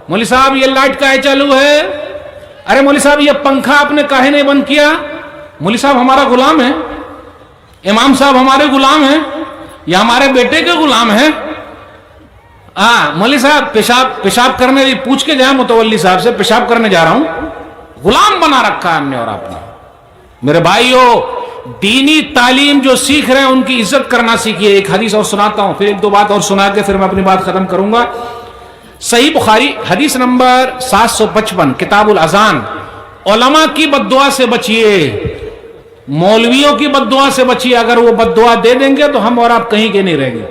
मौलवी साहब ये लाइट काहे चालू है, अरे मौलवी साहब ये पंखा आपने काहे नहीं बंद किया। मौलवी साहब हमारा गुलाम है, इमाम साहब हमारे गुलाम हैं, या हमारे बेटे के गुलाम हैं। मौलवी साहब पेशाब करने पूछ के जाए मुतवल्ली साहब से, पेशाब करने जा रहा हूं। गुलाम बना रखा है हमने और आपने। मेरे भाइयों, दीनी तालीम जो सीख रहे हैं उनकी इज्जत करना सीखिए। एक हदीस और सुनाता हूं, फिर एक दो बात और सुना के फिर मैं अपनी बात खत्म करूंगा। सही बुखारी हदीस नंबर 755, किताबुल अजान। उलमा की बद्दुआ से बचिए, मौलवियों की बद्दुआ से बचिए। अगर वो बद्दुआ दे देंगे तो हम और आप कहीं के नहीं रहेंगे।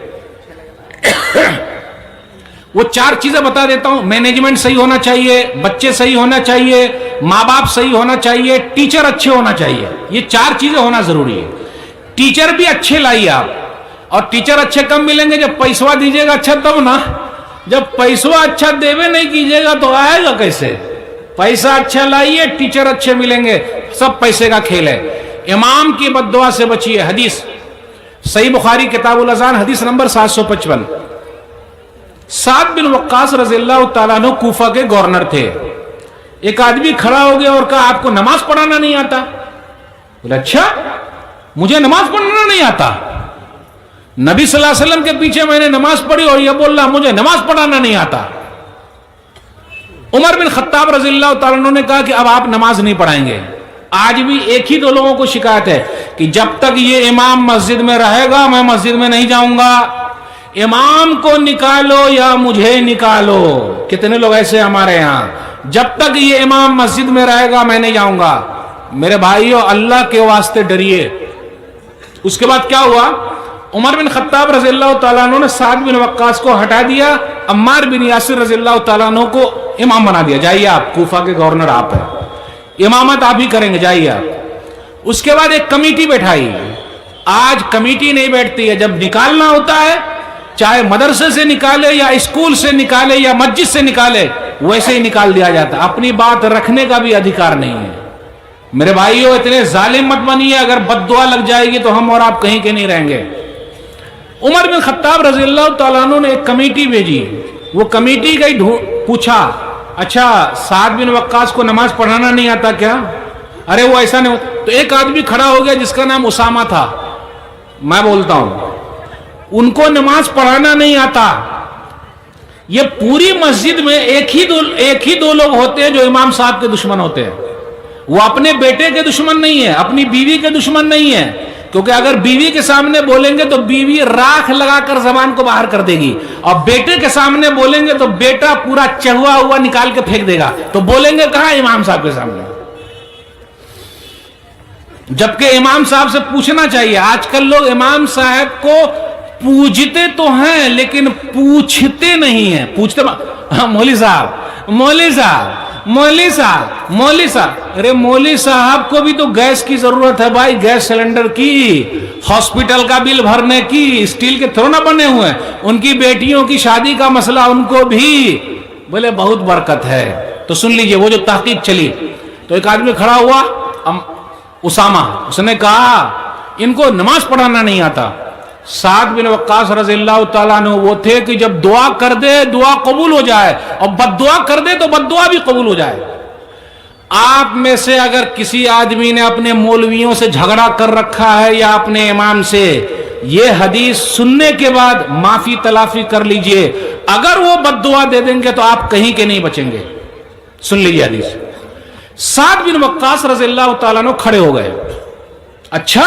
वो 4 चीजें बता देता हूं। मैनेजमेंट सही होना चाहिए, बच्चे सही होना चाहिए, माँ बाप सही होना चाहिए, टीचर अच्छे होना चाहिए। ये 4 चीजें होना जरूरी है। टीचर भी अच्छे लाइए आप, और टीचर अच्छे कम मिलेंगे जब पैसवा दीजिएगा अच्छा तब ना। जब पैसवा अच्छा देवे नहीं कीजिएगा तो आएगा कैसे। पैसा अच्छा लाइए, टीचर अच्छे मिलेंगे, सब पैसे का खेल है। इमाम की बद्दुआ से बचिए। हदीस सही बुखारी किताबुल अज़ान हदीस नंबर 755। साद बिन वक्कास रज़ियल्लाहु ताला अन्हु कूफा के गवर्नर थे। एक आदमी खड़ा हो गया और कहा आपको नमाज पढ़ाना नहीं आता। बोले अच्छा, मुझे नमाज पढ़ना नहीं आता। नबी सल्लल्लाहु अलैहि वसल्लम के पीछे मैंने नमाज पढ़ी और यह बोल रहा मुझे नमाज पढ़ाना नहीं आता। उमर बिन खत्ताब रज़ियल्लाहु ताला अन्हु ने कहा कि अब आप नमाज नहीं पढ़ाएंगे। आज भी एक ही 2 लोगों को शिकायत है कि जब तक ये इमाम मस्जिद में रहेगा मैं मस्जिद में नहीं जाऊंगा। इमाम को निकालो या मुझे निकालो। कितने लोग ऐसे हमारे यहां, जब तक ये इमाम मस्जिद में रहेगा मैं नहीं जाऊंगा। मेरे भाइयों, अल्लाह के वास्ते डरिए। उसके बाद क्या हुआ, उमर बिन खत्ताब रज़ियल्लाहु ताला अन्हु ने साद बिन वक्कास को हटा दिया, अम्मार बिन यासिर रज़ियल्लाहु ताला अन्हु को इमाम बना दिया। जाइए आप, कूफा के गवर्नर आप हैं, इमामत आप ही करेंगे, जाइए आप। उसके बाद एक कमेटी बैठाई। आज कमेटी नहीं बैठती है, जब निकालना होता है चाहे मदरसे से निकाले या स्कूल से निकाले या मस्जिद से निकाले, वैसे ही निकाल दिया जाता। अपनी बात रखने का भी अधिकार नहीं है। मेरे भाइयों, इतने जालिम मत बनिए, अगर बद्दुआ लग जाएगी तो हम और आप कहीं के नहीं रहेंगे। उमर बिन खत्ताब रज़ियल्लाहु ताला अन्हु ने एक कमेटी भेजी। वो कमेटी गई, पूछा अच्छा साद बिन वक्कास को नमाज पढ़ाना नहीं आता क्या? अरे वो ऐसा नहीं होता। तो एक आदमी खड़ा हो गया जिसका नाम उसामा था, मैं बोलता हूं, उनको नमाज पढ़ाना नहीं आता। ये पूरी मस्जिद में एक ही दो लोग होते हैं जो इमाम साहब के दुश्मन होते हैं। वो अपने बेटे के दुश्मन नहीं है, अपनी बीवी के दुश्मन नहीं है, क्योंकि अगर बीवी के सामने बोलेंगे तो बीवी राख लगाकर जबान को बाहर कर देगी, और बेटे के सामने बोलेंगे तो बेटा पूरा चहुआ हुआ निकाल के फेंक देगा। तो बोलेंगे कहां? इमाम साहब के सामने। जबकि इमाम साहब से पूछना चाहिए। आजकल लोग इमाम साहब को पूजते तो हैं लेकिन पूछते नहीं हैं। पूछते मौलवी साहब, मौलवी साहब, मौलवी साहब, मौलवी साहब। अरे मौलवी साहब को भी तो गैस की जरूरत है भाई, गैस सिलेंडर की, हॉस्पिटल का बिल भरने की। स्टील के थोड़ा ना बने हुए हैं। उनकी बेटियों की शादी का मसला, उनको भी बोले बहुत बरकत है। तो सुन लीजिए, वो जो तहकीक चली, तो एक आदमी खड़ा हुआ, उसामा, उसने कहा इनको नमाज पढ़ाना नहीं आता। साद बिन वक्कास रज़ियल्लाहु ताला अन्हु वो थे कि जब दुआ कर दे दुआ कबूल हो जाए, और बद्दुआ कर दे तो बद्दुआ भी कबूल हो जाए। आप में से अगर किसी आदमी ने अपने मौलवियों से झगड़ा कर रखा है या अपने इमाम से, ये हदीस सुनने के बाद माफी तलाफी कर लीजिए। अगर वो बद्दुआ दे देंगे तो आप कहीं के नहीं बचेंगे। सुन लीजिए हदीस। साद बिन वक्कास रज़ियल्लाहु ताला अन्हु खड़े हो गए। अच्छा,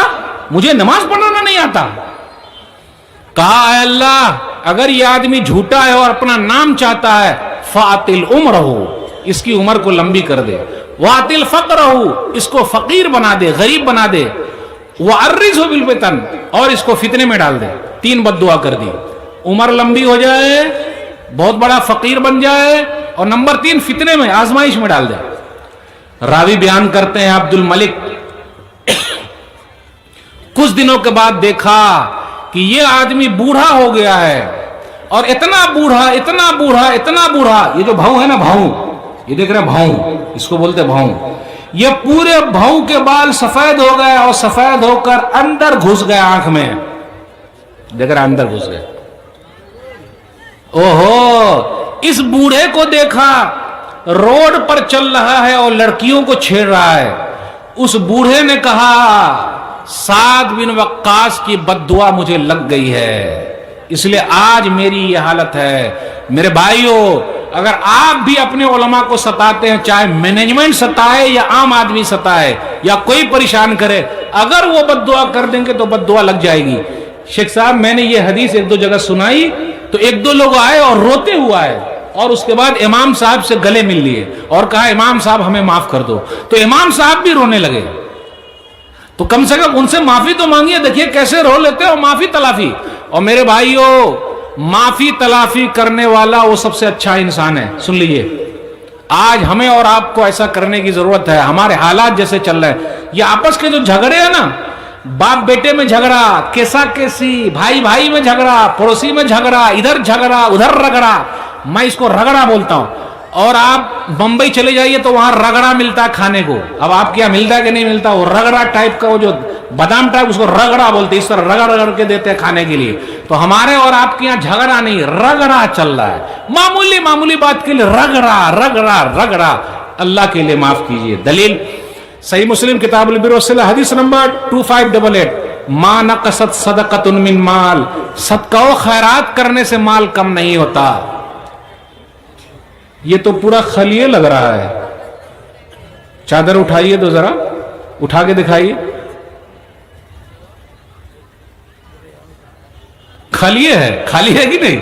मुझे नमाज पढ़ाना नहीं आता। कहा अल्लाह, अगर यह आदमी झूठा है और अपना नाम चाहता है, फातिल उम्रहु, इसकी उम्र को लंबी कर दे, वातिल फक़रहु, इसको फकीर बना दे, गरीब बना दे, वअर्रिज़हु बिल फितन, और इसको फितने में डाल दे। 3 बद्दुआ कर दी। उम्र लंबी हो जाए, बहुत बड़ा फकीर बन जाए, और नंबर 3 फितने में, आजमाइश में डाल दे। रावी बयान करते हैं अब्दुल मलिक, कुछ दिनों के बाद देखा कि ये आदमी बूढ़ा हो गया है, और इतना बूढ़ा, इतना बूढ़ा, इतना बूढ़ा, ये जो भाऊ है ना, भाऊ, ये देख रहे हैं भाऊ, इसको बोलते भाऊ, ये पूरे भाऊ के बाल सफेद हो गए, और सफेद होकर अंदर घुस गए आंख में। देख रहे अंदर घुस गए। ओहो, اس بوڑھے کو دیکھا روڈ پر چل رہا ہے اور لڑکیوں کو چھیڑ رہا ہے. اس بوڑھے نے کہا سعد بن وقاص کی بد دعا مجھے لگ گئی ہے، اس لیے آج میری یہ حالت ہے. میرے بھائیوں، اگر آپ بھی اپنے علماء کو ستاتے ہیں، چاہے مینجمنٹ ستائے یا عام آدمی ستائے یا کوئی پریشان کرے، اگر وہ بد دعا کر دیں گے تو بد دعا لگ جائے گی. شیخ صاحب میں نے یہ حدیث ایک دو جگہ سنائی تو ایک دو لوگ آئے اور روتے ہوا ہے، اور اس کے بعد امام صاحب سے گلے مل لیے اور کہا امام صاحب ہمیں معاف کر دو. تو امام صاحب بھی رونے لگے. تو کم سے کم ان سے معافی تو مانگیے. دیکھیے کیسے رو لیتے اور معافی تلافی. اور میرے بھائیوں، معافی تلافی کرنے والا وہ سب سے اچھا انسان ہے. سن لیجئے، آج ہمیں اور آپ کو ایسا کرنے کی ضرورت ہے. ہمارے حالات جیسے چل رہے ہیں، یہ آپس کے جو جھگڑے ہیں نا، باپ بیٹے میں جھگڑا، کیسا کیسی، بھائی بھائی میں جھگڑا، پڑوسی میں جھگڑا، ادھر جھگڑا ادھر رگڑا، میں اس کو رگڑا بولتا ہوں. اور آپ بمبئی چلے جائیے تو وہاں رگڑا ملتا ہے کھانے کو. اب آپ کیا ملتا ہے کہ نہیں ملتا؟ وہ رگڑا ٹائپ کا، وہ جو بادام ٹائپ، اس کو رگڑا بولتے. اس طرح رگڑ رگڑ کے دیتے ہیں کھانے کے لیے. تو ہمارے اور آپ کے یہاں جھگڑا نہیں، رگڑا چل رہا ہے. معمولی معمولی بات کے لیے رگڑا رگڑا رگڑا. اللہ کے لیے معاف کیجیے. دلیل صحیح مسلم کتاب البر والصلہ حدیث نمبر 2588، ما نقصت صدقۃ من مال، صدقہ و خیرات کرنے سے مال کم نہیں ہوتا. یہ تو پورا خلیے لگ رہا ہے. چادر اٹھائیے تو ذرا، اٹھا کے دکھائیے. خلیے ہے، خالی ہے کہ نہیں؟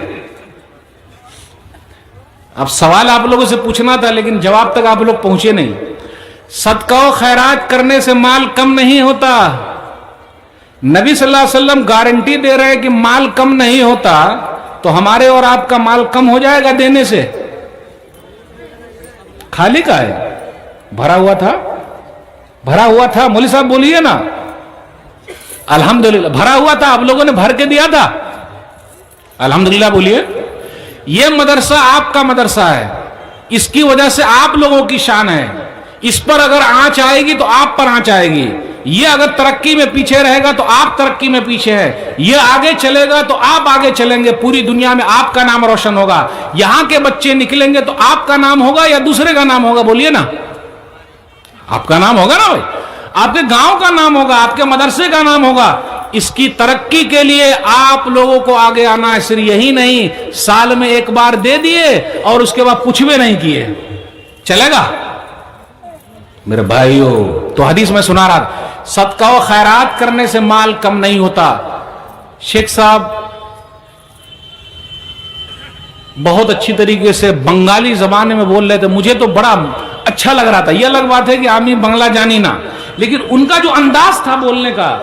اب سوال آپ لوگوں سے پوچھنا تھا لیکن جواب تک آپ لوگ پہنچے نہیں. صدقہ و خیرات کرنے سے مال کم نہیں ہوتا. نبی صلی اللہ علیہ وسلم گارنٹی دے رہے کہ مال کم نہیں ہوتا. تو ہمارے اور آپ کا مال کم ہو جائے گا دینے سے؟ خالی کا ہے، بھرا ہوا تھا، بھرا ہوا تھا. مولوی صاحب بولیے نا. الحمدللہ بھرا ہوا تھا، آپ لوگوں نے بھر کے دیا تھا. الحمدللہ بولیے. یہ مدرسہ آپ کا مدرسہ ہے، اس کی وجہ سے آپ لوگوں کی شان ہے. اس پر اگر آنچ آئے گی تو آپ پر آنچ آئے گی. یہ اگر ترقی میں پیچھے رہے گا تو آپ ترقی میں پیچھے ہے. یہ آگے چلے گا تو آپ آگے چلیں گے. پوری دنیا میں آپ کا نام روشن ہوگا. یہاں کے بچے نکلیں گے تو آپ کا نام ہوگا یا دوسرے کا نام ہوگا؟ بولیے نا. آپ کا نام ہوگا نا بھائی. آپ کے گاؤں کا نام ہوگا، آپ کے مدرسے کا نام ہوگا. اس کی ترقی کے لیے آپ لوگوں کو آگے آنا ہے. صرف یہی نہیں، سال میں ایک بار دے دیے اور اس کے بعد پوچھوے نہیں کیے، چلے گا؟ میرے بھائیوں، تو حدیث میں سنا رہا تھا، صدقہ و خیرات کرنے سے مال کم نہیں ہوتا. شیخ صاحب بہت اچھی طریقے سے بنگالی زبان میں بول رہے تھے. مجھے تو بڑا اچھا لگ رہا تھا. یہ الگ بات ہے کہ آمی بنگلہ جانی نا، لیکن ان کا جو انداز تھا بولنے کا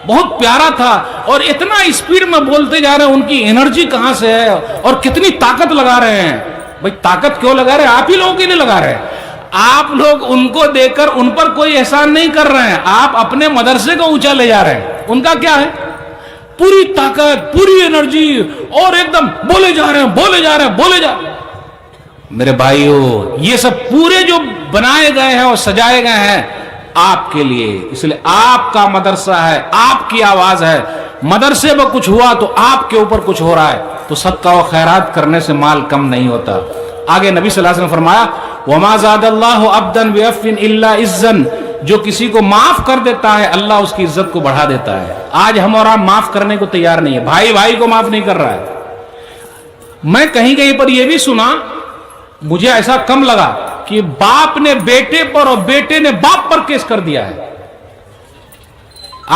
بہت پیارا تھا. اور اتنا اسپیڈ میں بولتے جا رہے ہیں. ان کی انرجی کہاں سے ہے اور کتنی طاقت لگا رہے ہیں. بھائی طاقت کیوں لگا رہے ہیں؟ آپ ہی لوگوں کے لیے لگا رہے ہیں. آپ لوگ ان کو دیکھ کر ان پر کوئی احسان نہیں کر رہے ہیں، آپ اپنے مدرسے کو اونچا لے جا رہے ہیں. ان کا کیا ہے؟ پوری طاقت، پوری انرجی، اور ایک دم بولے جا رہے ہیں، بولے جا رہے ہیں، بولے جا رہے ہیں. میرے بھائیوں، یہ سب پورے جو بنائے گئے ہیں اور سجائے گئے ہیں آپ کے لیے. اس لیے آپ کا مدرسہ ہے، آپ کی آواز ہے. مدرسے میں کچھ ہوا تو آپ کے اوپر کچھ ہو رہا ہے. تو صدقہ و خیرات کرنے سے مال کم نہیں ہوتا. آگے نبی صلی اللہ علیہ وسلم نے فرمایا، وَمَا زَادَ اللَّهُ عَبْدًا بِعَفْوٍ إِلَّا عِزًّا، جو کسی کو معاف کر دیتا ہے اللہ اس کی عزت کو بڑھا دیتا ہے. آج ہم اور آپ معاف کرنے کو تیار نہیں ہے. بھائی بھائی کو معاف نہیں کر رہا ہے. میں کہیں کہیں پر یہ بھی سنا، مجھے ایسا کم لگا کہ باپ نے بیٹے پر اور بیٹے نے باپ پر کیس کر دیا ہے.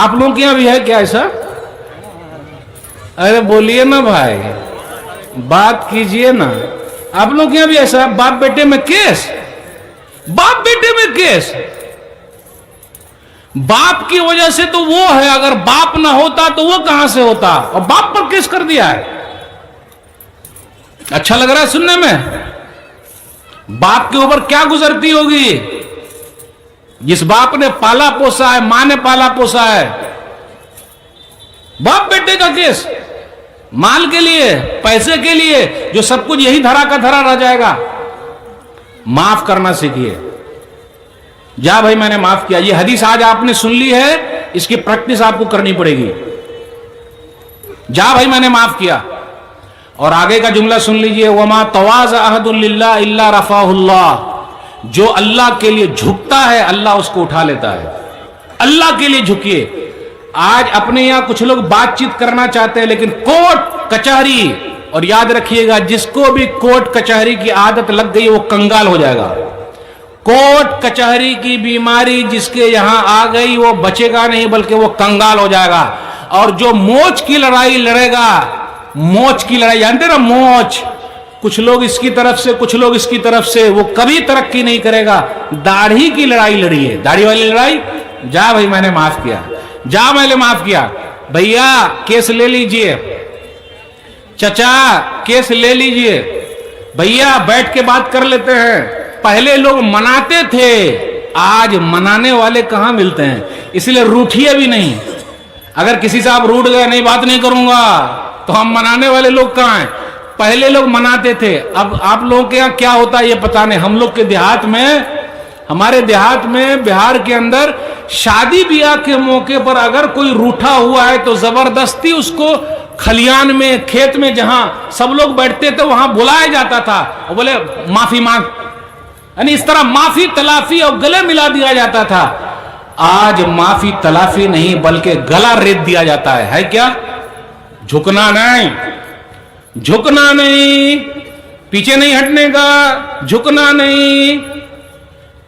آپ لوگوں کے یہاں بھی ہے کیا ایسا؟ ارے بولیے نا بھائی، بات کیجئے نا. آپ لوگ کے یہاں بھی ایسا ہے؟ باپ بیٹے میں کیس، باپ بیٹے میں کیس. باپ کی وجہ سے تو وہ ہے، اگر باپ نہ ہوتا تو وہ کہاں سے ہوتا؟ اور باپ پر کیس کر دیا ہے. اچھا لگ رہا ہے سننے میں؟ باپ کے اوپر کیا گزرتی ہوگی؟ جس باپ نے پالا پوسا ہے، ماں نے پالا پوسا ہے. باپ بیٹے کا کیس، مال کے لیے، پیسے کے لیے، جو سب کچھ یہی دھرا کا دھرا رہ جائے گا. معاف کرنا سیکھیے. جا بھائی میں نے معاف کیا. یہ حدیث آج آپ نے سن لی ہے، اس کی پریکٹس آپ کو کرنی پڑے گی. جا بھائی میں نے معاف کیا. اور آگے کا جملہ سن لیجئے، وما تواضع احد للہ الا رفعہ اللہ، جو اللہ کے لیے جھکتا ہے اللہ اس کو اٹھا لیتا ہے۔ اللہ کے لیے جھکیے۔ آج اپنے یہاں کچھ لوگ بات چیت کرنا چاہتے ہیں لیکن کوٹ کچہری، اور یاد رکھیے گا جس کو بھی کوٹ کچہری کی عادت لگ گئی وہ کنگال ہو جائے گا۔ کوٹ کچہری کی بیماری جس کے یہاں آ گئی وہ بچے گا نہیں بلکہ وہ کنگال ہو جائے گا۔ اور جو موچ کی لڑائی لڑے گا، موچ کی لڑائی جانتے نا، موچ، کچھ لوگ اس کی طرف سے کچھ لوگ اس کی طرف سے، وہ کبھی ترقی نہیں کرے گا۔ داڑھی کی لڑائی لڑی ہے، داڑھی والی لڑائی، جا بھائی میں نے معاف کیا، جا میں نے معاف کیا، بھیا کیس لے لیجئے، چچا کیس لے لیجئے، بھیا بیٹھ کے بات کر لیتے ہیں۔ پہلے لوگ مناتے تھے، آج منانے والے کہاں ملتے ہیں، اس لیے روٹھیے بھی نہیں۔ اگر کسی سے آپ روٹ گئے، نہیں بات نہیں کروں گا، تو ہم منانے والے لوگ کہاں ہیں؟ پہلے لوگ مناتے تھے، اب آپ لوگوں کے یہاں کیا ہوتا ہے یہ پتہ نہیں۔ ہم لوگ کے دیہات میں، ہمارے دیہات میں بہار کے اندر شادی بیاہ کے موقع پر اگر کوئی روٹھا ہوا ہے تو زبردستی اس کو کھلیان میں، کھیت میں جہاں سب لوگ بیٹھتے تھے وہاں بلایا جاتا تھا، اور بولے معافی مانگ، یعنی اس طرح معافی تلافی اور گلے ملا دیا جاتا تھا۔ آج معافی تلافی نہیں بلکہ گلا ریت دیا جاتا ہے کیا؟ جھکنا نہیں، جھکنا نہیں، پیچھے نہیں ہٹنے کا، جھکنا نہیں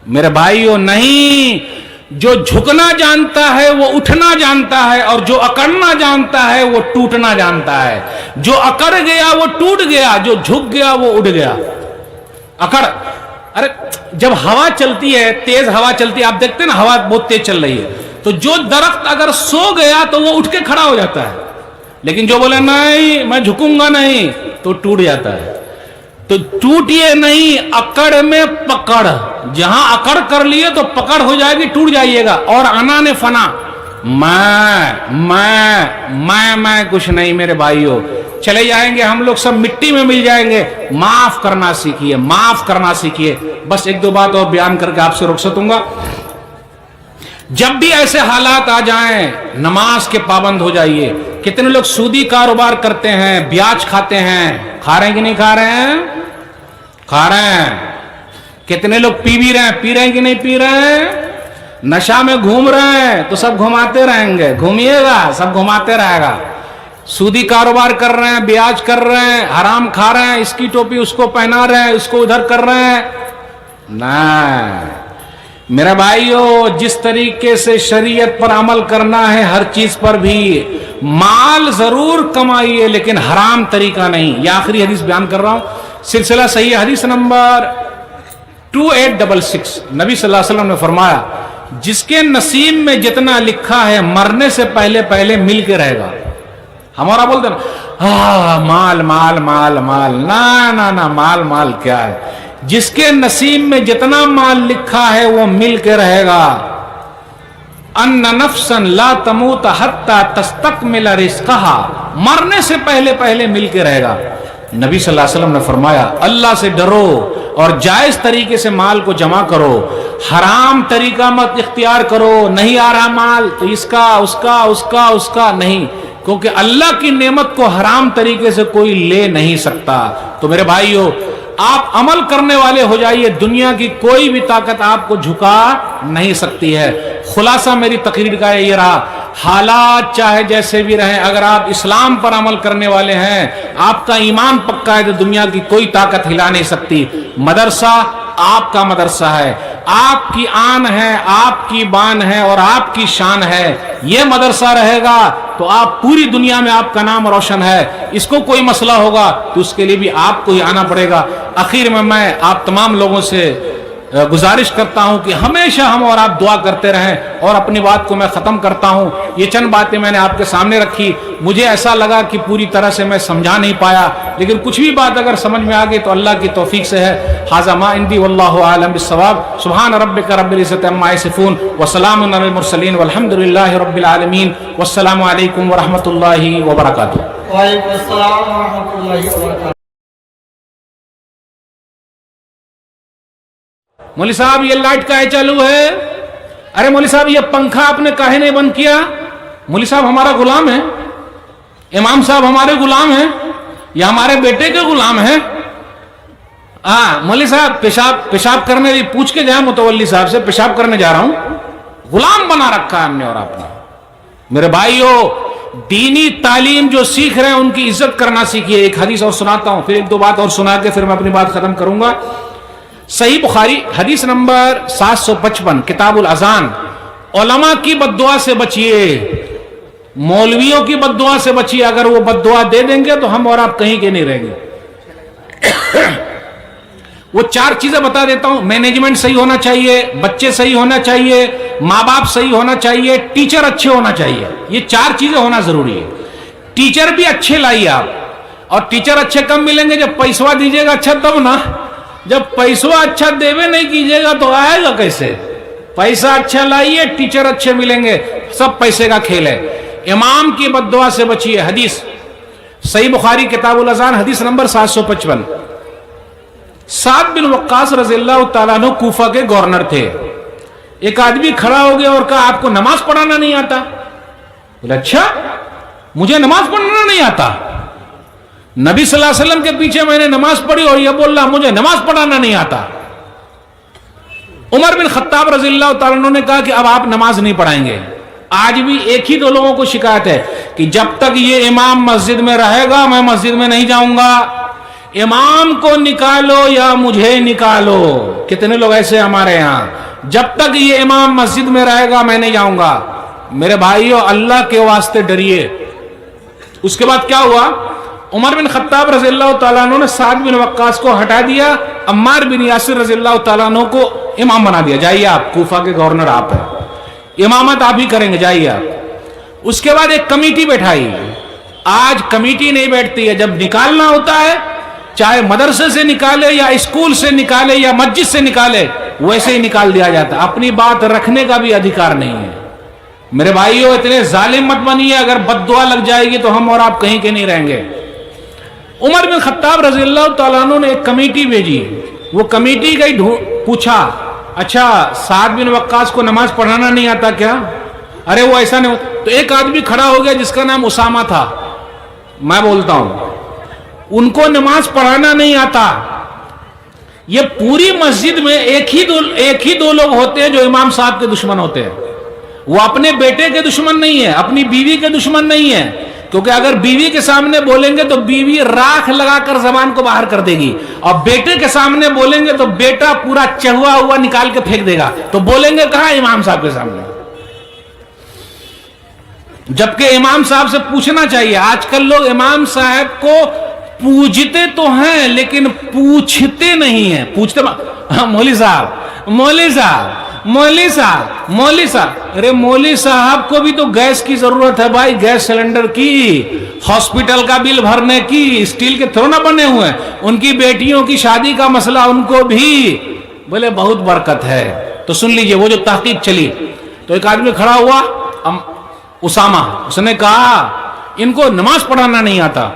میرے بھائیوں، نہیں۔ جو جھکنا جانتا ہے وہ اٹھنا جانتا ہے، اور جو اکڑنا جانتا ہے وہ ٹوٹنا جانتا ہے۔ جو اکڑ گیا وہ ٹوٹ گیا، جو جھک گیا وہ اٹھ گیا۔ اکڑ، ارے جب ہوا چلتی ہے، تیز ہوا چلتی ہے، آپ دیکھتے ہیں نا ہوا بہت تیز چل رہی ہے، تو جو درخت اگر سو گیا تو وہ اٹھ کے کھڑا ہو جاتا ہے، لیکن جو بولے نہیں میں جھکوں گا نہیں تو ٹوٹ جاتا ہے۔ تو ٹوٹیے نہیں، اکڑ میں پکڑ، جہاں اکڑ کر لیے تو پکڑ ہو جائے گی، ٹوٹ جائیے گا۔ اور انا نے فنا، میں کچھ نہیں میرے بھائیوں، چلے جائیں گے ہم لوگ سب مٹی میں مل جائیں گے۔ معاف کرنا سیکھیے، معاف کرنا سیکھیے۔ بس ایک دو بات اور بیان کر کے آپ سے رخصت ہوں گا۔ جب بھی ایسے حالات آ جائیں نماز کے پابند ہو جائیے۔ کتنے لوگ سودی کاروبار کرتے ہیں، بیاج کھاتے ہیں، کھا رہے ہیں کہ نہیں کھا رہے ہیں؟ کھا رہے ہیں۔ کتنے لوگ پی بھی رہے ہیں، پی رہے ہیں کہ نہیں پی رہے ہیں؟ نشہ میں گھوم رہے ہیں تو سب گھماتے رہیں گے، گھومیے گا سب گھماتے رہے گا۔ سودی کاروبار کر رہے ہیں، بیاج کر رہے ہیں، حرام کھا رہے ہیں، اس کی ٹوپی اس کو پہنا رہے ہیں، اس کو ادھر کر رہے ہیں، نہیں میرا بھائیو، جس طریقے سے شریعت پر عمل کرنا ہے ہر چیز پر بھی مال ضرور کمائیے لیکن حرام طریقہ نہیں۔ یہ آخری حدیث بیان کر رہا ہوں، سلسلہ صحیح حدیث نمبر 2866، نبی صلی اللہ علیہ وسلم نے فرمایا جس کے نصیب میں جتنا لکھا ہے مرنے سے پہلے پہلے مل کے رہے گا۔ ہمارا بولتے نا مال مال مال مال، نہ مال مال کیا ہے؟ جس کے نصیب میں جتنا مال لکھا ہے وہ مل کے رہے گا۔ ان نفسا لا تموت حتی تستکمل رزقہا، مرنے سے پہلے پہلے مل کے رہے گا۔ نبی صلی اللہ علیہ وسلم نے فرمایا اللہ سے ڈرو اور جائز طریقے سے مال کو جمع کرو، حرام طریقہ مت اختیار کرو۔ نہیں آ رہا مال تو اس کا نہیں، کیونکہ اللہ کی نعمت کو حرام طریقے سے کوئی لے نہیں سکتا۔ تو میرے بھائیو، آپ عمل کرنے والے ہو جائیے، دنیا کی کوئی بھی طاقت آپ کو جھکا نہیں سکتی ہے۔ خلاصہ میری تقریر کا یہ رہا، حالات چاہے جیسے بھی رہیں، اگر آپ اسلام پر عمل کرنے والے ہیں، آپ کا ایمان پکا ہے تو دنیا کی کوئی طاقت ہلا نہیں سکتی۔ مدرسہ آپ کا مدرسہ ہے، آپ کی آن ہے، آپ کی بان ہے اور آپ کی شان ہے۔ یہ مدرسہ رہے گا تو آپ پوری دنیا میں آپ کا نام روشن ہے۔ اس کو کوئی مسئلہ ہوگا تو اس کے لیے بھی آپ کو ہی آنا پڑے گا۔ آخر میں آپ تمام لوگوں سے گزارش کرتا ہوں کہ ہمیشہ ہم اور آپ دعا کرتے رہیں، اور اپنی بات کو میں ختم کرتا ہوں۔ یہ چند باتیں میں نے آپ کے سامنے رکھی، مجھے ایسا لگا کہ پوری طرح سے میں سمجھا نہیں پایا، لیکن کچھ بھی بات اگر سمجھ میں آ گئی تو اللہ کی توفیق سے ہے۔ ھذا ما عندی واللہ اعلم بالصواب۔ سبحان ربک رب العزۃ عما یصفون وسلام علی المرسلین والحمد للہ رب العالمین، والسلام علیکم ورحمۃ اللہ وبرکاتہ۔ وعلیکم السلام ورحمۃ اللہ وبرکاتہ۔ مولوی صاحب یہ لائٹ کاہے چالو ہے؟ ارے مولوی صاحب یہ پنکھا آپ نے کاہے نہیں بند کیا؟ مولوی صاحب ہمارا غلام ہے، امام صاحب ہمارے غلام ہیں، یہ ہمارے بیٹے کے غلام ہیں. ہاں مولوی صاحب پیشاب کرنے پوچھ کے جائیں متولی صاحب سے, پیشاب کرنے جا رہا ہوں, غلام بنا رکھا ہے ہم نے اور آپ نے. میرے بھائیو, دینی تعلیم جو سیکھ رہے ہیں ان کی عزت کرنا سیکھیے. ایک حدیث اور سناتا ہوں, پھر ایک دو بات اور سنا کے پھر میں اپنی بات ختم کروں گا. صحیح بخاری حدیث نمبر 755 کتاب الاذان. علماء کی بد دعا سے بچیے, مولویوں کی بد دعا سے بچیے. اگر وہ بد دعا دے دیں گے تو ہم اور آپ کہیں کے نہیں رہیں گے. وہ 4 چیزیں بتا دیتا ہوں. مینجمنٹ صحیح ہونا چاہیے, بچے صحیح ہونا چاہیے, ماں باپ صحیح ہونا چاہیے, ٹیچر اچھے ہونا چاہیے. یہ 4 چیزیں ہونا ضروری ہے. ٹیچر بھی اچھے لائیے آپ, اور ٹیچر اچھے کم ملیں گے جب پیسہ دیجیے گا اچھا تب نا. جب پیسہ اچھا دیوے نہیں کیجیے گا تو آئے گا کیسے؟ پیسہ اچھا لائیے, ٹیچر اچھے ملیں گے, سب پیسے کا کھیل ہے. امام کی بد دعا سے بچیے. حدیث صحیح بخاری کتاب الاذان حدیث نمبر 755. سعد بن وقاص رضی اللہ تعالیٰ عنہ کوفہ کے گورنر تھے. ایک آدمی کھڑا ہو گیا اور کہا آپ کو نماز پڑھانا نہیں آتا؟ بولے اچھا مجھے نماز پڑھنا نہیں آتا. نبی صلی اللہ علیہ وسلم کے پیچھے میں نے نماز پڑھی اور یہ بول رہا مجھے نماز پڑھانا نہیں آتا. عمر بن خطاب رضی اللہ تعالیٰ عنہ نے کہا کہ اب آپ نماز نہیں پڑھائیں گے. آج بھی ایک ہی 2 لوگوں کو شکایت ہے کہ جب تک یہ امام مسجد میں رہے گا میں مسجد میں نہیں جاؤں گا. امام کو نکالو یا مجھے نکالو. کتنے لوگ ایسے ہمارے یہاں, جب تک یہ امام مسجد میں رہے گا میں نہیں جاؤں گا. میرے بھائیو اللہ کے واسطے ڈریے. اس کے بعد کیا ہوا؟ عمر بن خطاب رضی اللہ تعالیٰ عنہ نے سعد بن وقاص کو ہٹا دیا, عمار بن یاسر رضی اللہ تعالیٰ عنہ کو امام بنا دیا. جائیے آپ, کوفہ کے گورنر آپ ہیں, امامت آپ ہی کریں گے, جائیے آپ. اس کے بعد ایک کمیٹی بیٹھائی. آج کمیٹی نہیں بیٹھتی ہے, جب نکالنا ہوتا ہے چاہے مدرسے سے نکالے یا اسکول سے نکالے یا مسجد سے نکالے ویسے ہی نکال دیا جاتا. اپنی بات رکھنے کا بھی ادھیکار نہیں ہے. میرے بھائیوں اتنے ظالم مت بنیے, اگر بد دعا لگ جائے گی تو ہم اور آپ کہیں کے نہیں رہیں گے. عمر بن خطاب رضی اللہ تعالیٰ عنہ نے ایک کمیٹی بھیجی. وہ کمیٹی گئی, پوچھا اچھا سعد بن وقاص کو نماز پڑھانا نہیں آتا کیا؟ ارے وہ ایسا نہیں ہوتا. تو ایک آدمی کھڑا ہو گیا جس کا نام اسامہ تھا, میں بولتا ہوں ان کو نماز پڑھانا نہیں آتا. یہ پوری مسجد میں ایک ہی دو لوگ ہوتے ہیں جو امام صاحب کے دشمن ہوتے ہیں. وہ اپنے بیٹے کے دشمن نہیں ہے, اپنی بیوی کے دشمن نہیں ہے, کیونکہ اگر بیوی کے سامنے بولیں گے تو بیوی راکھ لگا کر زبان کو باہر کر دے گی, اور بیٹے کے سامنے بولیں گے تو بیٹا پورا چہوا ہوا نکال کے پھینک دے گا. تو بولیں گے کہاں امام صاحب کے سامنے, جبکہ امام صاحب سے پوچھنا چاہیے. آج کل لوگ امام صاحب کو پوجتے تو ہیں لیکن پوچھتے نہیں ہیں. پوچھتے مولوی صاحب مولوی صاحب مولوی صاحب مولوی صاحب, ارے مولوی صاحب کو بھی تو گیس کی ضرورت ہے بھائی, گیس سلنڈر کی, ہاسپٹل کا بل بھرنے کی, اسٹیل کے تھوڑا نہ بنے ہوئے ہیں. ان کی بیٹیوں کی شادی کا مسئلہ ان کو بھی بولے بہت برکت ہے. تو سن لیجئے وہ جو تحقیق چلی, تو ایک آدمی کھڑا ہوا اسامہ, اس نے کہا ان کو نماز پڑھانا نہیں آتا.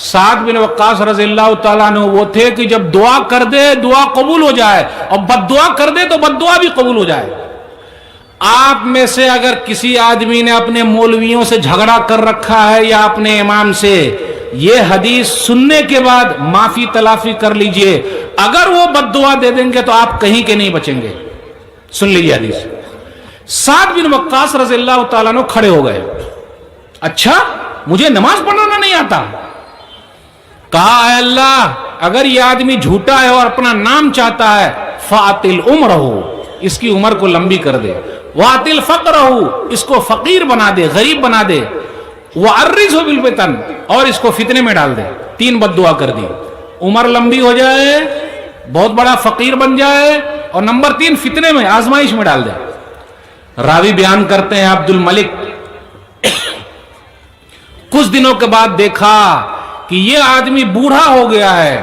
سعد بن وقاص رضی اللہ تعالیٰ عنہ وہ تھے کہ جب دعا کر دے دعا قبول ہو جائے, اور بد دعا کر دے تو بد دعا بھی قبول ہو جائے. آپ میں سے اگر کسی آدمی نے اپنے مولویوں سے جھگڑا کر رکھا ہے یا اپنے امام سے, یہ حدیث سننے کے بعد معافی تلافی کر لیجئے. اگر وہ بد دعا دے دیں گے تو آپ کہیں کے نہیں بچیں گے. سن لیجئے حدیث. سعد بن وقاص رضی اللہ تعالیٰ عنہ کھڑے ہو گئے. اچھا مجھے نماز پڑھانا نہیں آتا. کہا اے اللہ اگر یہ آدمی جھوٹا ہے اور اپنا نام چاہتا ہے, فاطل عمرہ, اس کی عمر کو لمبی کر دے, واطل فقرہ, اس کو فقیر بنا دے, غریب بنا دے, وعرضہ بالفتن, اور اس کو فتنے میں ڈال دے. 3 بد دعا کر دی. عمر لمبی ہو جائے, بہت بڑا فقیر بن جائے, اور نمبر 3 فتنے میں آزمائش میں ڈال دے. راوی بیان کرتے ہیں عبد الملک, کچھ دنوں کے بعد دیکھا کہ یہ آدمی بوڑھا ہو گیا ہے,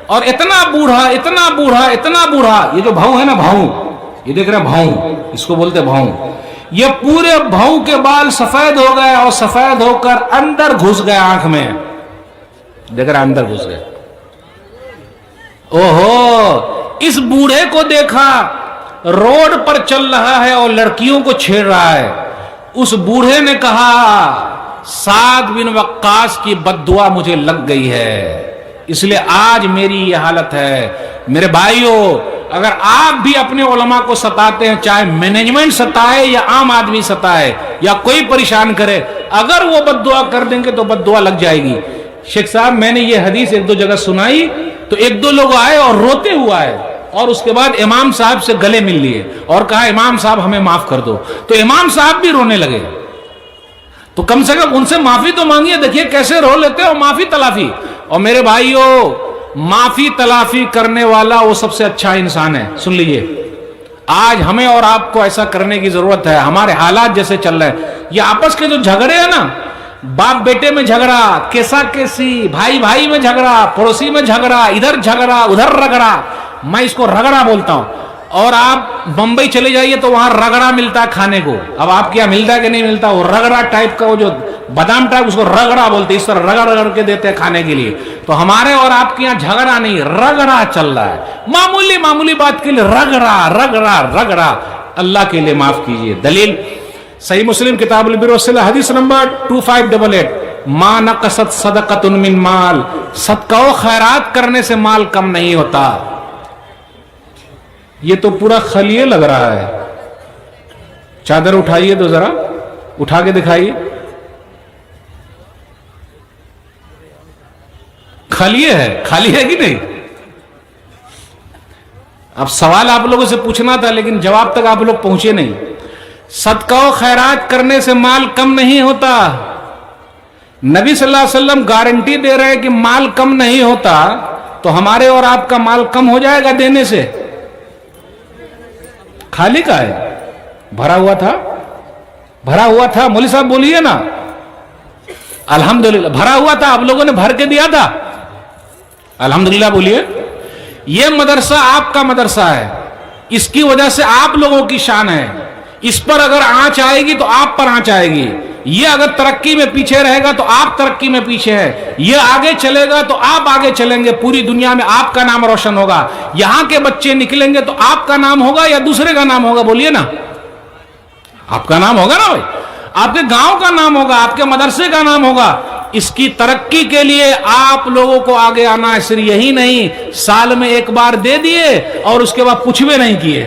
اور اتنا بوڑھا اتنا بوڑھا اتنا بوڑھا, یہ جو بھاؤں ہے نا بھاؤں, یہ دیکھ رہے ہیں بھاؤں, اس کو بولتے بھاؤں, یہ پورے بھاؤں کے بال سفید ہو گئے اور سفید ہو کر اندر گھس گئے آنکھ میں. دیکھ رہے اندر گھس گئے. اوہو, اس بوڑھے کو دیکھا روڈ پر چل رہا ہے اور لڑکیوں کو چھیڑ رہا ہے. اس بوڑھے نے کہا साद बिन वक्कास की बद्दुआ मुझे लग गई है, इसलिए आज मेरी ये हालत है। मेरे भाइयों, अगर आप भी अपने उलमा को सताते हैं, चाहे मैनेजमेंट सताए या आम आदमी सताए या कोई परेशान करे, अगर वो बद्दुआ कर देंगे तो बद्दुआ लग जाएगी। शेख साहब, मैंने ये हदीस एक दो जगह सुनाई तो एक दो लोग आए और रोते हुए आए और उसके बाद इमाम साहब से गले मिल लिए और कहा इमाम साहब हमें माफ कर दो, तो इमाम साहब भी रोने लगे। तो कम से कम उनसे माफी तो मांगिए, देखिए कैसे रो लेते हो माफी तलाफी। और मेरे भाइयों, माफी तलाफी करने वाला वो सबसे अच्छा इंसान है। सुन लीजिए, आज हमें और आपको ऐसा करने की जरूरत है। हमारे हालात जैसे चल रहे हैं, ये आपस के जो झगड़े हैं ना, बाप बेटे में झगड़ा, केसा केसी, भाई भाई में झगड़ा, पड़ोसी में झगड़ा, इधर झगड़ा उधर रगड़ा, मैं इसको रगड़ा बोलता हूं। और आप बंबई चले जाइए तो वहां रगड़ा मिलता है खाने को। अब आपके यहाँ मिलता है कि नहीं मिलता? वो रगड़ा टाइप का, वो जो बादाम टाइप, उसको रगड़ा बोलते हैं। इस तरह रगड़ रगड़ के देते हैं खाने के लिए। तो हमारे और आपके यहाँ झगड़ा नहीं, रगड़ा चल रहा है। मामूली मामूली बात के लिए रगड़ा रगड़ा रगड़ा। अल्लाह के लिए माफ कीजिए। दलील सही मुस्लिम किताबुल बिर वस्सिला हदीस नंबर 2588, मा नक़सत सदक़तुन मिन माल, सदका व खैरात करने से माल कम नहीं होता। ये तो पूरा खलिए लग रहा है। चादर उठाइए तो जरा, उठा के दिखाइए। खलिए है, खाली है कि नहीं? अब सवाल आप लोगों से पूछना था लेकिन जवाब तक आप लोग पहुंचे नहीं। सदका व खैरात करने से माल कम नहीं होता। नबी सल्लल्लाहु अलैहि वसल्लम गारंटी दे रहे हैं कि माल कम नहीं होता, तो हमारे और आपका माल कम हो जाएगा देने से? खाली का है, भरा हुआ था, भरा हुआ था। मौलवी साहब बोलिए ना, अल्हम्दुलिल्लाह भरा हुआ था, आप लोगों ने भर के दिया था, अल्हम्दुलिल्लाह बोलिए। ये मदरसा आपका मदरसा है, इसकी वजह से आप लोगों की शान है। इस पर अगर आंच आएगी तो आप पर आंच आएगी। ये अगर तरक्की में पीछे रहेगा तो आप तरक्की में पीछे है। ये आगे चलेगा तो आप आगे चलेंगे, पूरी दुनिया में आपका नाम रोशन होगा। यहां के बच्चे निकलेंगे तो आपका नाम होगा या दूसरे का नाम होगा? बोलिए ना, आपका नाम होगा ना भाई, आपके गांव का नाम होगा, आपके मदरसे का नाम होगा। इसकी तरक्की के लिए आप लोगों को आगे आना है। सिर्फ यही नहीं, साल में एक बार दे दिए और उसके बाद पूछवे नहीं किए,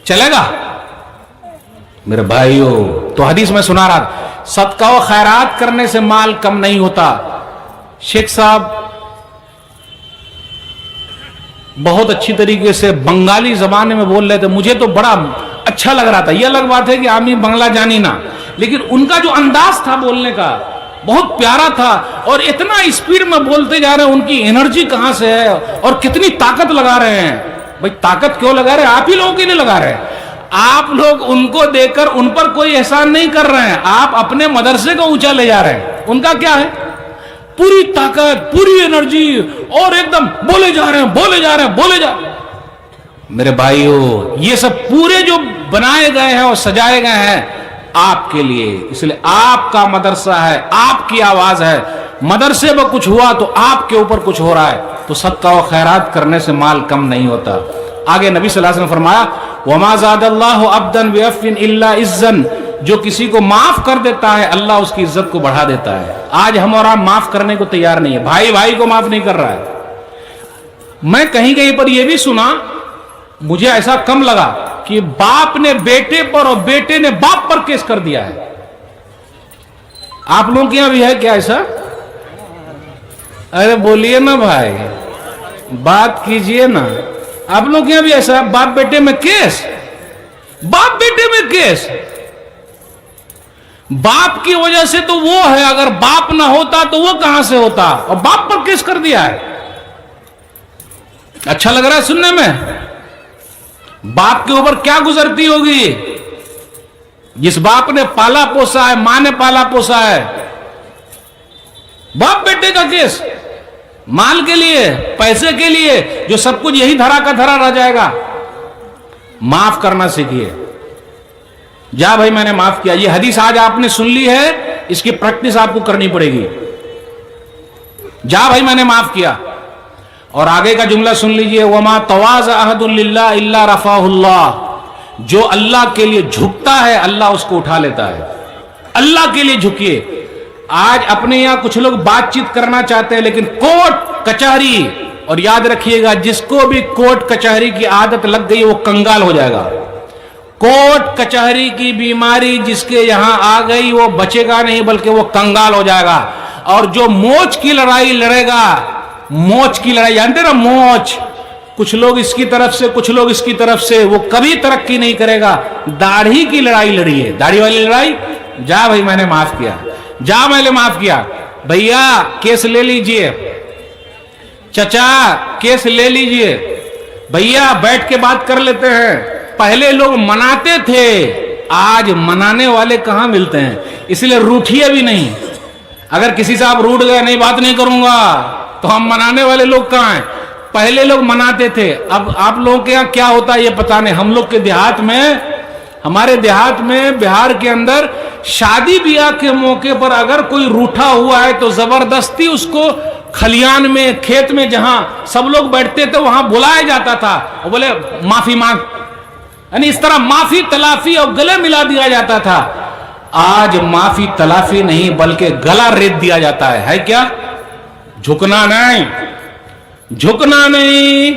चलेगा? मेरे भाइयों, तो हदीस में सुना रहा, सदका व खैरात करने से माल कम नहीं होता। शेख साहब बहुत अच्छी तरीके से बंगाली जबान में बोल रहे थे, मुझे तो बड़ा अच्छा लग रहा था। यह अलग बात है कि आमी बंगला जानी ना, लेकिन उनका जो अंदाज था बोलने का बहुत प्यारा था। और इतना स्पीड में बोलते जा रहे हैं, उनकी एनर्जी कहां से है और कितनी ताकत लगा रहे हैं। भाई ताकत क्यों लगा रहे हैं? आप ही लोगों के लिए लगा रहे हैं। आप लोग उनको देकर उन पर कोई एहसान नहीं कर रहे हैं, आप अपने मदरसे को ऊंचा ले जा रहे हैं। उनका क्या है? पूरी ताकत, पूरी एनर्जी, और एकदम बोले जा रहे हैं, बोले जा रहे हैं, बोले जा रहे हैं। मेरे भाइयों, ये सब पूरे जो बनाए गए हैं और सजाए गए हैं आपके लिए, इसलिए आपका मदरसा है, आपकी आवाज है। मदरसे में कुछ हुआ तो आपके ऊपर कुछ हो रहा है। तो सदका व खैरात करने से माल कम नहीं होता। आगे नबी सल्लल्लाहु अलैहि वसल्लम फरमाया, वमा ज़ादल्लाहु अब्दन बिअफ़्विन इल्ला इज़्ज़न, जो किसी को माफ कर देता है अल्लाह उसकी इज्जत को बढ़ा देता है। आज हम और आप माफ करने को तैयार नहीं है, भाई भाई को माफ नहीं कर रहा है। मैं कहीं कहीं पर यह भी सुना, मुझे ऐसा कम लगा कि बाप ने बेटे पर और बेटे ने बाप पर केस कर दिया है। आप लोगों के यहां भी है क्या ऐसा? अरे बोलिए ना भाई, बात कीजिए ना। आप लोग के यहां भी ऐसा, बाप बेटे में केस, बाप बेटे में केस। बाप की वजह से तो वो है, अगर बाप ना होता तो वो कहां से होता, और बाप पर केस कर दिया है। अच्छा लग रहा है सुनने में? बाप के ऊपर क्या गुजरती होगी? जिस बाप ने पाला पोसा है, मां ने पाला पोसा है। बाप बेटे का केस, माल के लिए, पैसे के लिए, जो सब कुछ यही धरा का धरा रह जाएगा। माफ करना सीखिए। जा भाई मैंने माफ किया, ये हदीस आज आपने सुन ली है, इसकी प्रैक्टिस आपको करनी पड़ेगी। जा भाई मैंने माफ किया। और आगे का जुमला सुन लीजिए, वमा तवाज़ अहदुन लिल्लाह इल्ला रफ़ाहुल्लाह, जो अल्लाह के लिए झुकता है अल्लाह उसको उठा लेता है। अल्लाह के लिए झुकिए। आज अपने यहाँ कुछ लोग बातचीत करना चाहते हैं, लेकिन कोर्ट कचहरी, और याद रखिएगा जिसको भी कोर्ट कचहरी की आदत लग गई वो कंगाल हो जाएगा। कोर्ट कचहरी की बीमारी जिसके यहां आ गई वो बचेगा नहीं, बल्कि वो कंगाल हो जाएगा। और जो मोच की लड़ाई लड़ेगा, मोच की लड़ाई जानते ना, मोच, कुछ लोग इसकी तरफ से कुछ लोग इसकी तरफ से, वो कभी तरक्की नहीं करेगा। दाढ़ी की लड़ाई लड़ी है, दाढ़ी वाली लड़ाई, जा भाई मैंने माफ किया, जा मैंने माफ किया, भैया केस ले लीजिए, चचा केस ले लीजिए, भैया बैठ के बात कर लेते हैं। पहले लोग मनाते थे, आज मनाने वाले कहां मिलते हैं, इसलिए रूठिए भी नहीं। अगर किसी से आप रूठ गए, नहीं बात नहीं करूंगा, तो हम मनाने वाले लोग कहां हैं? पहले लोग मनाते थे। अब आप लोगों के यहाँ क्या होता है ये पता नहीं। हम लोग के देहात में, हमारे देहात में बिहार के अंदर शादी ब्याह के मौके पर अगर कोई रूठा हुआ है तो जबरदस्ती उसको खलियान में, खेत में जहां सब लोग बैठते थे वहां बुलाया जाता था, और बोले माफी मांग, यानी इस तरह माफी तलाफी और गले मिला दिया जाता था। आज माफी तलाफी नहीं बल्कि गला रेत दिया जाता है क्या? झुकना नहीं, झुकना नहीं,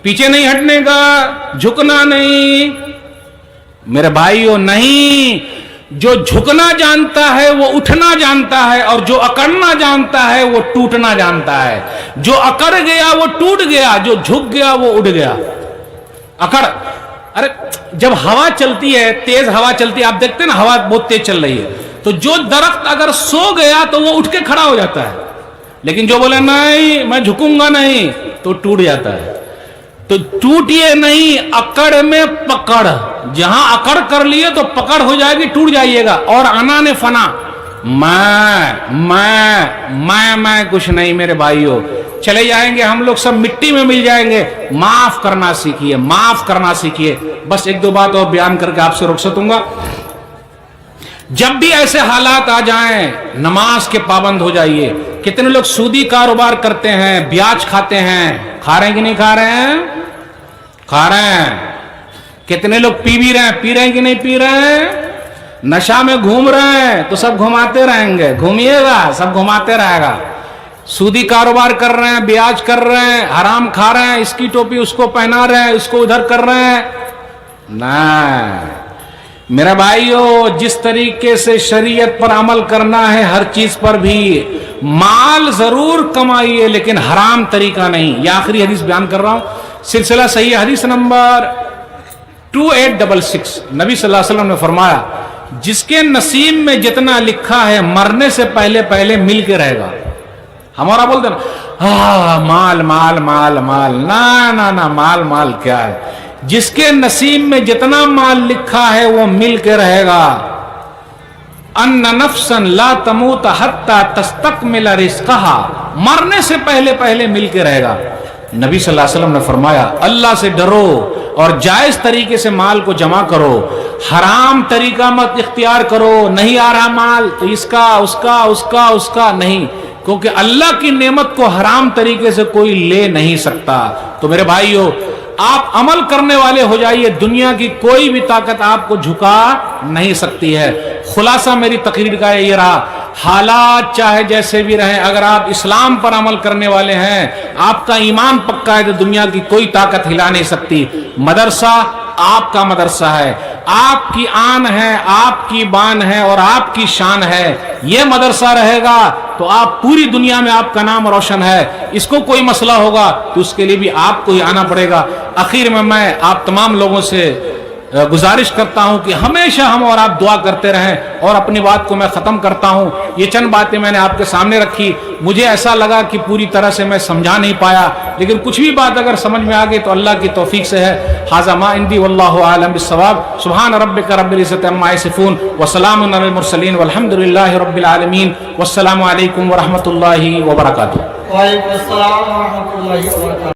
पीछे नहीं हटने का, झुकना नहीं। मेरे भाइयों नहीं, जो झुकना जानता है वो उठना जानता है, और जो अकड़ना जानता है वो टूटना जानता है। जो अकड़ गया वो टूट गया, जो झुक गया वो उठ गया। अकड़, अरे जब हवा चलती है, तेज हवा चलती है, आप देखते हैं ना हवा बहुत तेज चल रही है, तो जो दरख्त अगर सो गया तो वो उठ के खड़ा हो जाता है, लेकिन जो बोले नहीं मैं झुकूंगा नहीं, तो टूट जाता है। तो टूटिए नहीं, अकड़ में पकड़, जहां अकड़ कर लिए तो पकड़ हो जाएगी, टूट जाइएगा। और आना ने फना, मैं कुछ नहीं मेरे भाइयों, चले जाएंगे हम लोग, सब मिट्टी में मिल जाएंगे। माफ करना सीखिए, माफ करना सीखिए। बस एक दो बात और बयान करके आपसे रुखसतूंगा। जब भी ऐसे हालात आ जाएं, नमाज के पाबंद हो जाइए। कितने लोग सूदी कारोबार करते हैं, ब्याज खाते हैं, खा रहे हैं कि नहीं खा रहे हैं? खा रहे हैं। कितने लोग पी भी रहे हैं, पी रहे हैं कि नहीं पी रहे हैं? नशा में घूम रहे हैं, तो सब घुमाते रहेंगे, घूमिएगा सब घुमाते रहेगा। सूदी कारोबार कर रहे हैं, ब्याज कर रहे हैं, हराम खा रहे हैं, इसकी टोपी उसको पहना रहे हैं, इसको उधर कर रहे हैं ना। मेरा भाइयों, जिस तरीके से शरीयत पर अमल करना है हर चीज पर भी, माल जरूर कमाइए लेकिन हराम तरीका नहीं। यह आखिरी हदीस बयान कर रहा हूं, सिलसिला सही हदीस नंबर 2866। नबी सल्लल्लाहु अलैहि वसल्लम ने फरमाया, जिसके नसीब में जितना लिखा है मरने से पहले पहले मिल के रहेगा। हमारा बोलते ना माल माल माल माल, ना ना ना, माल माल क्या है? जिसके नसीब में जितना माल लिखा है वो मिल के रहेगा। अन्ना नफ्सन ला तमूत हत्ता तस्तकमिल रिज़्क़हा, मरने से पहले पहले मिल के रहेगा। नबी सल्लल्लाहु अलैहि वसल्लम ने फरमाया, अल्लाह से डरो और जायज तरीके से माल को जमा करो, हराम तरीका मत इख्तियार करो। नहीं आ रहा माल तो इसका उसका उसका उसका नहीं, क्योंकि अल्लाह की नेमत को हराम तरीके से कोई ले नहीं सकता। तो मेरे भाइयों, आप अमल करने वाले हो जाइए, दुनिया की कोई भी ताकत आपको झुका नहीं सकती है। खुलासा मेरी तकरीर का ये रहा, हालात चाहे जैसे भी रहें, अगर आप इस्लाम पर अमल करने वाले हैं, आपका ईमान पक्का है, तो दुनिया की कोई ताकत हिला नहीं सकती। मदरसा आपका मदरसा है, आपकी आन है, आपकी बान है और आपकी शान है। यह मदरसा रहेगा तो आप पूरी दुनिया में आपका नाम रोशन है। इसको कोई मसला होगा तो उसके लिए भी आपको ही आना पड़ेगा। आखिर में मैं आप तमाम लोगों से गुजारिश करता हूं कि हमेशा हम और आप दुआ करते रहें। और अपनी बात को मैं ख़त्म करता हूं, ये चंद बातें मैंने आपके सामने रखी। मुझे ऐसा लगा कि पूरी तरह से मैं समझा नहीं पाया, लेकिन कुछ भी बात अगर समझ में आ गई तो अल्लाह की तौफीक से है। हाज़ा मा इंदी वल्लाहु आलम बिस्सवाब। सुब्हान रब्बिका रब्बिल इज़्ज़ति अम्मा यसिफून व सलामुन अलल मुरसलीन वल्हम्दुलिल्लाहि रब्बिल आलमीन। वस्सलामु अलैकुम व रहमतुल्लाहि व बरकातुहू। वालेकुम अस्सलाम व रहमतुल्लाहि व बरकातुहू।